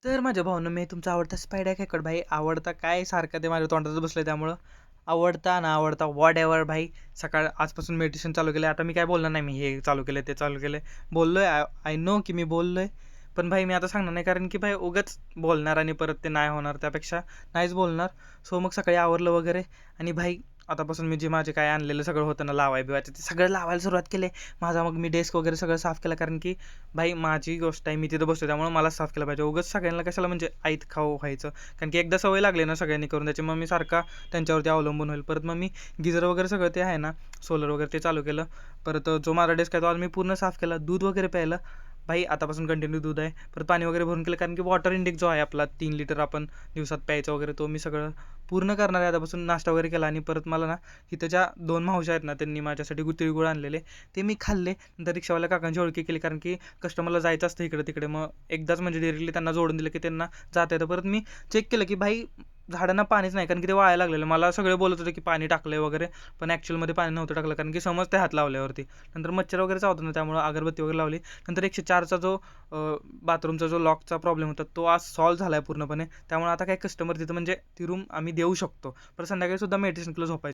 तर माझ्या भावानं मी तुमचा आवडता स्पायडर खेकड भाई आवडता काय सारखं ते माझ्या तोंडातच बसलं त्यामुळं आवडता ना आवडता वॉट एव्हर भाई. सकाळ आजपासून मेडिटेशन चालू केलं. आता मी काय बोलणार नाही, मी हे चालू केलं ते चालू केलं बोललोय. आय नो की मी बोललोय, पण भाई मी आता सांगणार नाही कारण की भाई उगाच बोलणार आणि परत ते नाही होणार, त्यापेक्षा नाहीच बोलणार. सो मग सकाळी आवरलं वगैरे आणि भाई आतापासून मी जे माझे काय आणलेलं सगळं होतं ना लावाय बिवायचं ते सगळं लावायला सुरुवात केले. माझा मग मी डेस्क वगैरे सगळं साफ केलं कारण की भाई माझी गोष्ट आहे, मी तिथं बसतो त्यामुळे मला साफ केलं पाहिजे. उगाच सगळ्यांना कशाला म्हणजे आईत खाऊ व्हायचं, कारण की एकदा सवय लागली ना सगळ्यांनी करून त्याची, मग मी सारखा त्यांच्यावरती अवलंबून होईल परत. मग मी गिझर वगैरे सगळं ते आहे ना सोलर वगैरे ते चालू केलं. परत जो माझा डेस्क आहे तो आज मी पूर्ण साफ केला. दूध वगैरे प्यायला भाई आतापासून कंटिन्यू दूध आहे. परत पाणी वगैरे भरून केलं कारण की वॉटर इंटेक जो आहे आपला 3 लिटर आपण दिवसात प्यायचं वगैरे, तो मी सगळं पूर्ण करणार आहे आतापासून. नाश्ता वगैरे केला आणि परत मला ना इथं ज्या 2 मावश्या आहेत ना त्यांनी माझ्यासाठी तिळगुळ आणलेले, ते मी खाल्ले. नंतर रिक्षावाल्या काकांची ओळखी केली कारण की कस्टमरला जायचं असतं इकडे तिकडे, मग एकदाच म्हणजे डिरेक्टली त्यांना जोडून दिलं की त्यांना जाता येतं. परत मी चेक केलं की भाई झाडांना पाणीच नाही कारण की ते वाया लागलेलं. मला सगळे बोलत होते की पाणी टाकलंय वगैरे, पण ॲक्च्युअलमध्ये पाणी नव्हतं टाकलं कारण की समज ते हात लावल्यावरती नंतर मच्छर वगैरे चावतो ना, त्यामुळं अगरबत्ती वगैरे लावली. नंतर 104चा जो बाथरूमचा जो लॉकचा प्रॉब्लेम होता तो आज सॉल्व्ह झाला आहे पूर्णपणे. त्यामुळे आता काही कस्टमर तिथं म्हणजे ती रूम आम्ही देऊ शकतो. परत संध्याकाळी सुद्धा मेडिटेशन केलं झोपायचं.